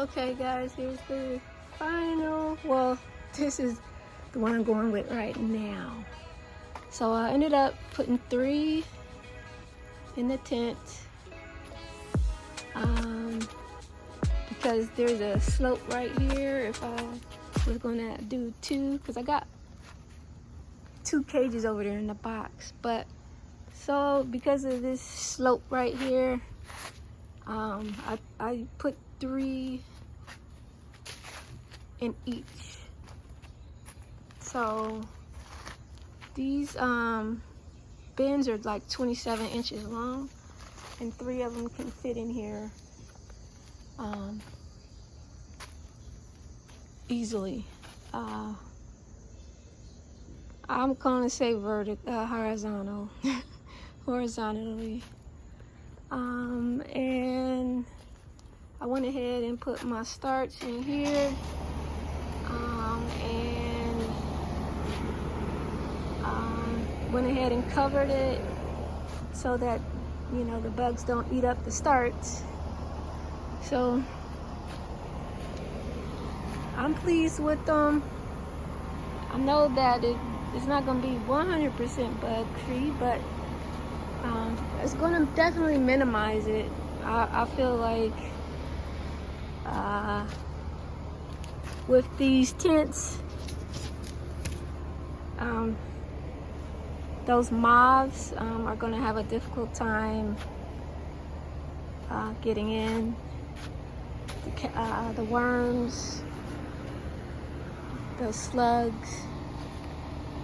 Okay guys, here's the final, well, this is the one I'm going with right now. So I ended up putting 3 in the tent because there's a slope right here. If I was gonna do 2, because I got 2 cages over there in the box, but so because of this slope right here, I put 3 in each. So these bins are like 27 inches long, and 3 of them can fit in here easily. I'm gonna say horizontal, horizontally. And I went ahead and put my starts in here, and went ahead and covered it so that, you know, the bugs don't eat up the starts. So I'm pleased with them. I know that it's not going to be 100% bug free, but it's going to definitely minimize it. I feel like with these tents, those moths are going to have a difficult time getting in. The worms, the slugs.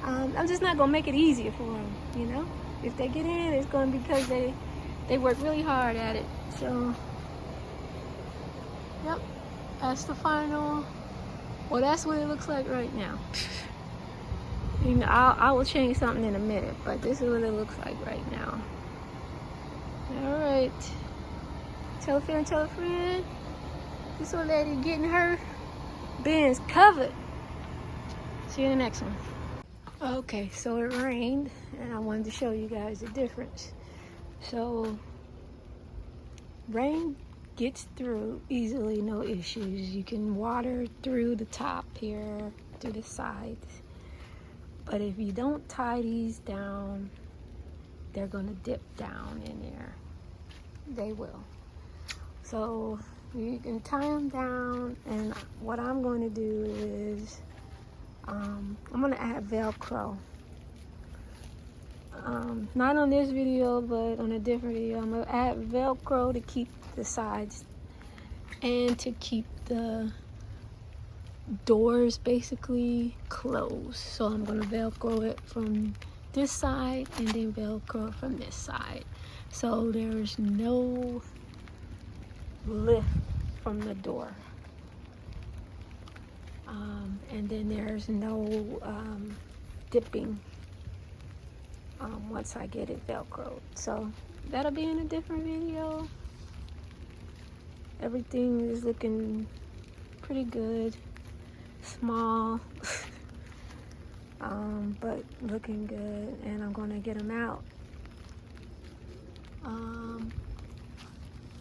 I'm just not going to make it easier for them, you know? If they get in, it's going to be because they work really hard at it. So, yep, that's the final. Well, that's what it looks like right now. You know, I will change something in a minute, but this is what it looks like right now. All right. Tell a friend, tell a friend. This old lady getting her bins covered. See you in the next one. Okay, so it rained, and I wanted to show you guys the difference. So, rain gets through easily, no issues. You can water through the top here, through the sides. But if you don't tie these down, they're gonna dip down in there. They will. So you can tie them down, and what I'm going to do is I'm going to add Velcro. Not on this video, but on a different video. I'm going to add Velcro to keep the sides and to keep the doors basically closed. So I'm going to Velcro it from this side and then Velcro from this side. So there's no lift from the door. And then there's no dipping once I get it Velcroed. So that'll be in a different video. Everything is looking pretty good. Small, but looking good. And I'm going to get them out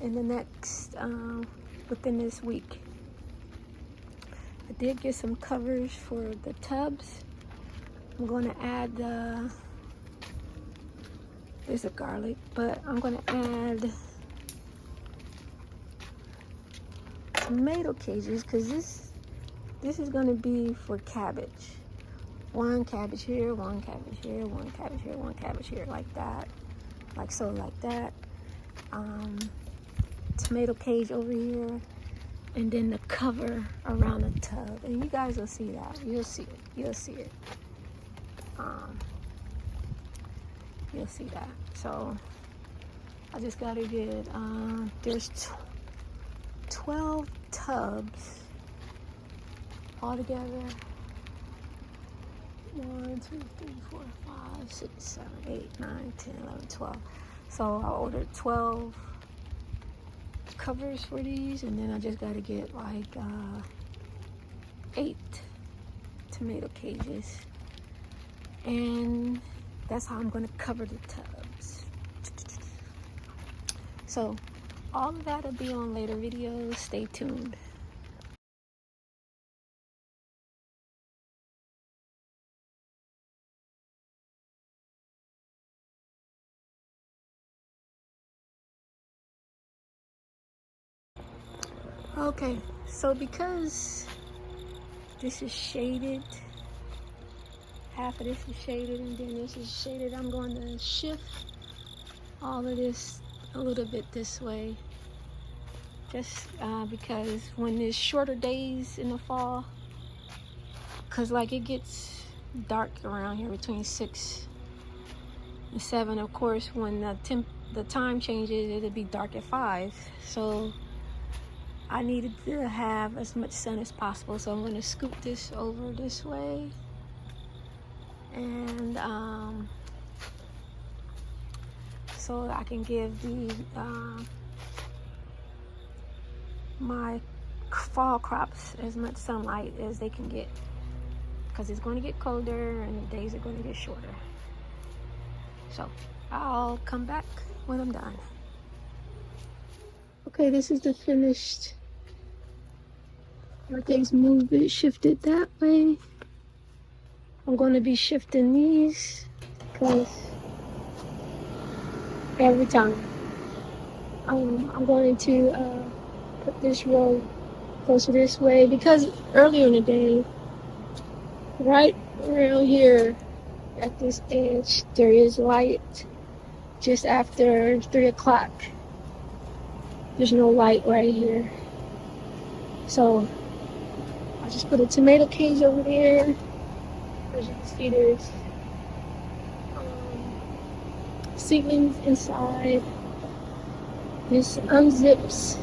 in the next, within this week. I did get some covers for the tubs. I'm going to add there's a garlic, but I'm going to add tomato cages, because this is going to be for cabbage. 1 cabbage here, 1 cabbage here, 1 cabbage here, 1 cabbage here, like that. Like so, like that. Tomato cage over here. And then the cover around the tub. And you guys will see that. You'll see it. You'll see it. You'll see that. So I just got to get, there's 12 tubs altogether. 1, 2, 3, 4, 5, 6, 7, 8, 9, 10, 11, 12. So I ordered 12 covers for these, and then I just got to get like 8 tomato cages, and that's how I'm going to cover the tubs. So all of that will be on later videos. Stay tuned. Okay, so because this is shaded, half of this is shaded and then this is shaded, I'm going to shift all of this a little bit this way, just because when there's shorter days in the fall, because like it gets dark around here between 6 and 7. Of course, when the time changes, it'll be dark at 5. So I needed to have as much sun as possible. So I'm going to scoop this over this way, and so I can give the my fall crops as much sunlight as they can get, because it's going to get colder and the days are going to get shorter. So I'll come back when I'm done. Okay, this is the finished. Everything's moved, it shifted that way. I'm going to be shifting these because every time I'm going to put this row closer this way, because earlier in the day, right around here at this edge, there is light. Just after 3 o'clock, there's no light right here. So I just put a tomato cage over there. As you can see, there's seedlings inside. This unzips,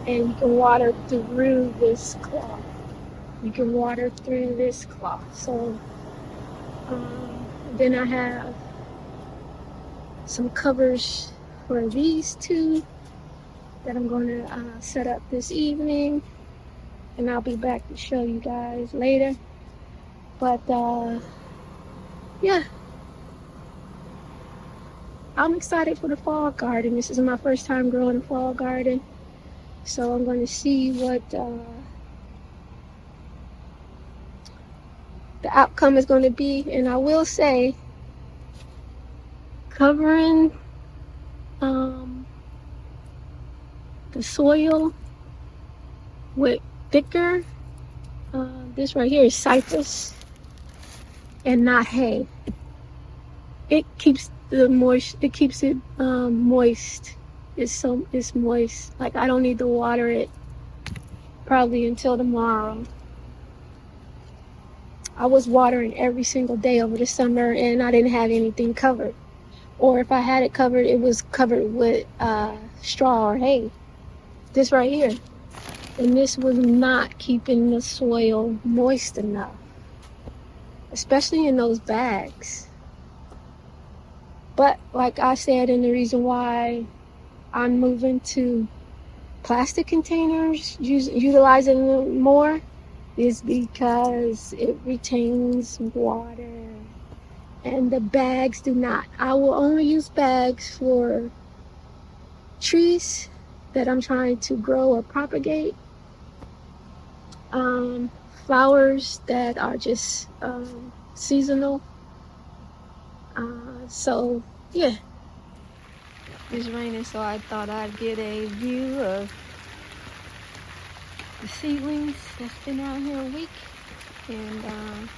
and you can water through this cloth. You can water through this cloth. So then I have some covers for these two that I'm going to set up this evening, and I'll be back to show you guys later. But yeah, I'm excited for the fall garden. This is my first time growing a fall garden, so I'm going to see what the outcome is going to be. And I will say, covering the soil with thicker, this right here is cypress and not hay. It keeps the moist. It keeps it moist. It's moist. Like, I don't need to water it probably until tomorrow. I was watering every single day over the summer, and I didn't have anything covered. Or if I had it covered, it was covered with straw or hay. This right here. And this was not keeping the soil moist enough, especially in those bags. But like I said, and the reason why I'm moving to plastic containers, utilizing them more, is because it retains water, and the bags do not. I will only use bags for trees that I'm trying to grow or propagate, flowers that are just seasonal. So yeah, it's raining, so I thought I'd get a view of the seedlings that's been out here a week, and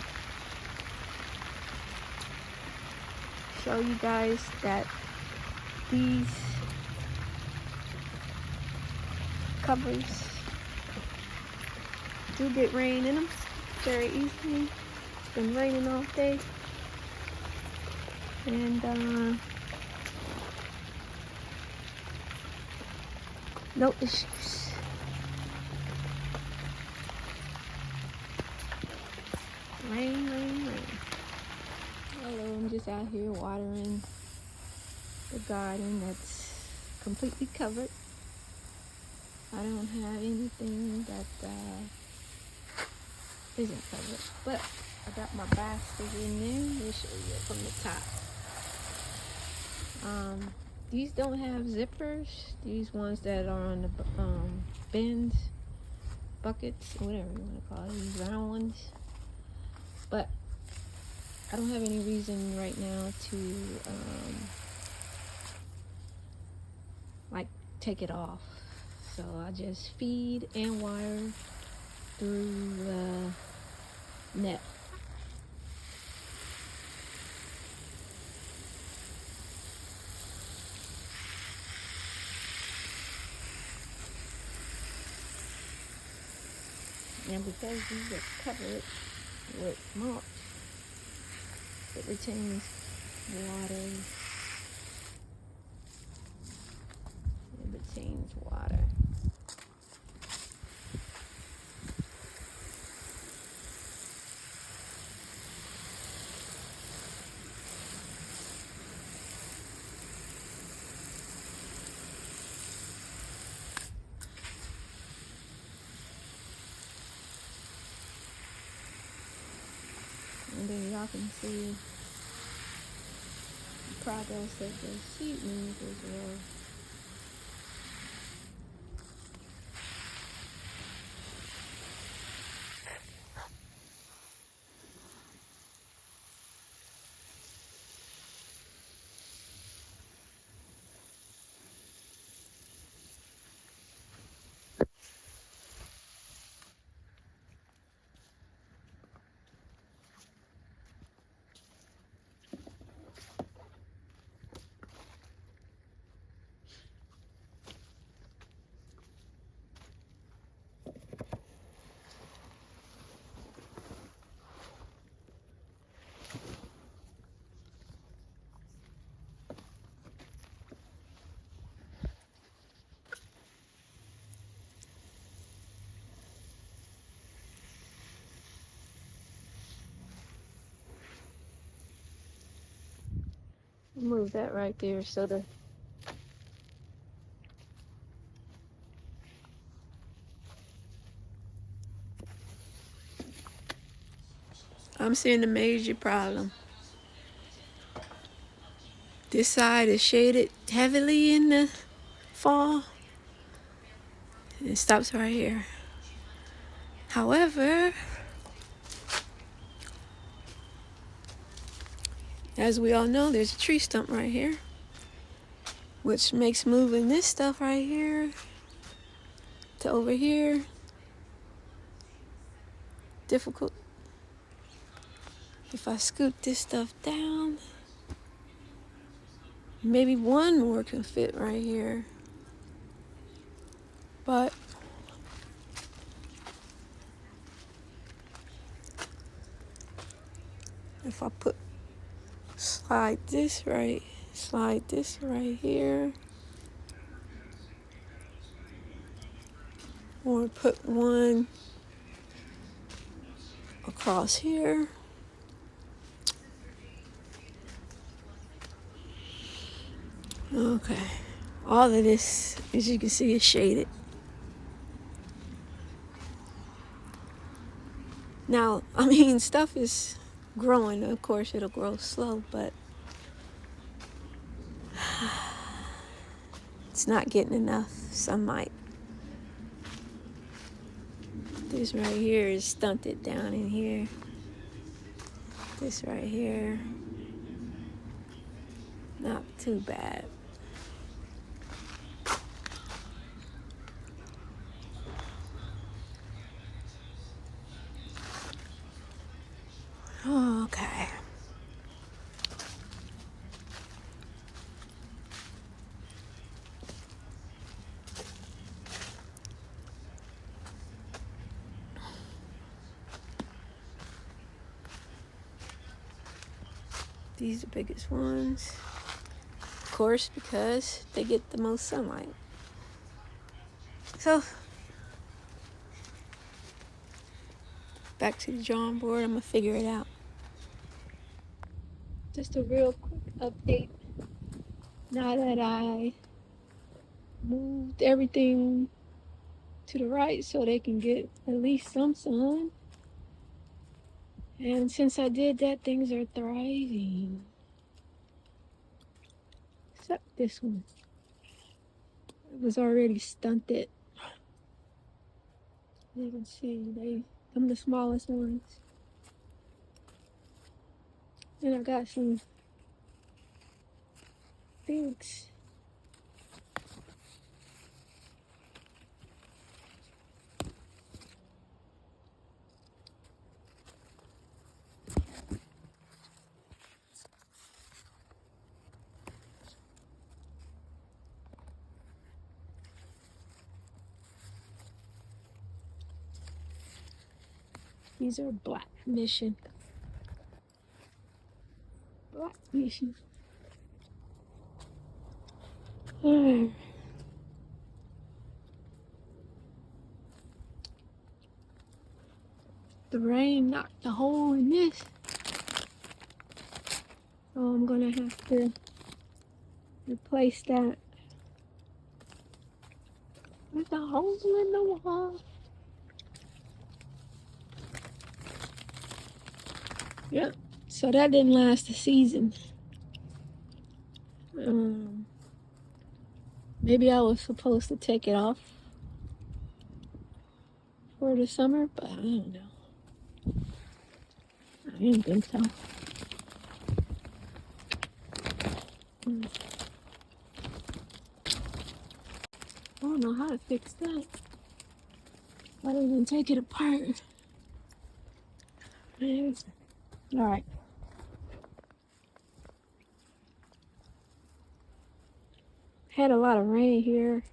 show you guys that these covers do get rain in them very easily. It's been raining all day, and no issues. Rain, rain, rain. Hello, I'm just out here watering the garden that's completely covered. I don't have anything that isn't covered, but I got my basket in there. Let me show you from the top. These don't have zippers. These ones that are on the bins, buckets, whatever you want to call it, these round ones. But I don't have any reason right now to like take it off. So I just feed and wire through the net. And because these are covered with mulch, it retains water. It retains water. And then y'all can see the progress of the seedlings as well. Move that right there so the I'm seeing a major problem. This side is shaded heavily in the fall. It stops right here. However, as we all know, there's a tree stump right here, which makes moving this stuff right here to over here difficult. If I scoot this stuff down, maybe one more can fit right here. But if I slide this right here, or put one across here. Okay, all of this, as you can see, is shaded. Now, I mean, stuff is growing. Of course, it'll grow slow, but it's not getting enough sunlight. This right here is stunted down in here. This right here, not too bad. Okay. These are the biggest ones. Of course, because they get the most sunlight. So, back to the drawing board. I'm gonna figure it out. Just a real quick update. Now that I moved everything to the right so they can get at least some sun. And since I did that, things are thriving. Except this one. It was already stunted. You can see, them the smallest ones. And I got some figs. These are black mission. Black mission. The rain knocked a hole in this. So I'm gonna have to replace that. There's a hole in the wall. Yep. So that didn't last a season. Maybe I was supposed to take it off for the summer, but I don't know. I didn't think so. I don't know how to fix that. I didn't even take it apart. Alright. Had a lot of rain here.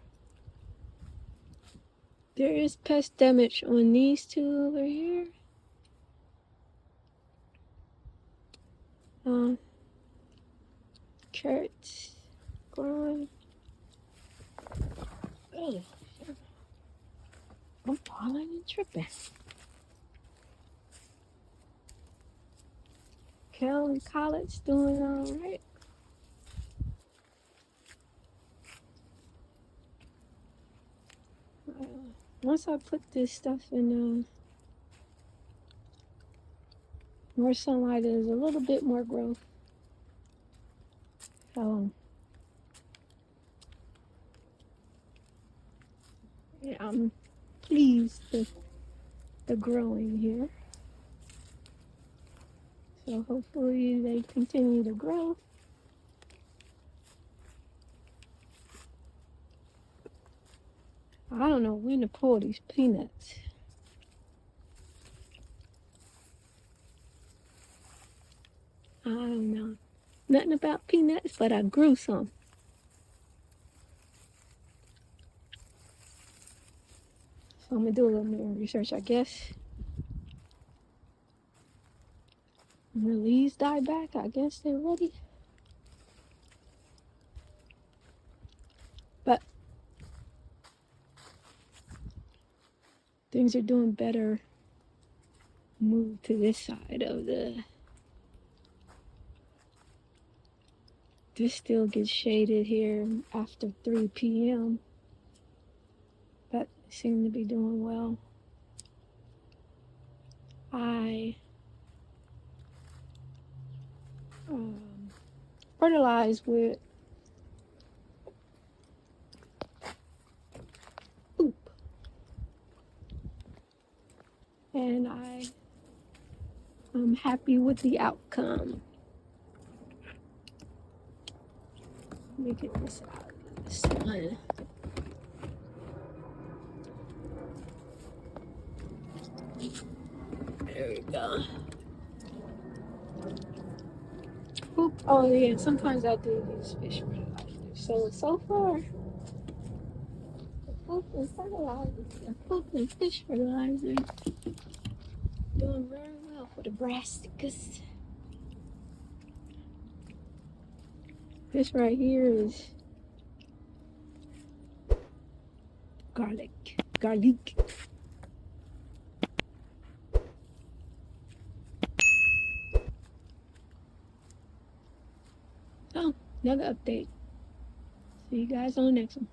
There is pest damage on these two over here. Carrots growing. Oh, I'm falling and tripping. Kale and collards doing all right. Once I put this stuff in more sunlight, there's a little bit more growth. So yeah, I'm pleased with the growing here. So hopefully they continue to grow. I don't know when to pull these peanuts. I don't know nothing about peanuts, but I grew some. So I'm gonna do a little more research, I guess. When the leaves die back, I guess they're ready. But things are doing better. Move to this side of the. This still gets shaded here after 3 p.m. But seem to be doing well. I fertilize with poop, and I'm happy with the outcome. Let me get this out of the sun. There we go. Poop. Oh yeah, sometimes I do use fish fertilizer. So far, the poop and fertilizer, the poop and fish fertilizer, doing very well for the brassicas. This right here is garlic. Oh, another update. See you guys on the next one.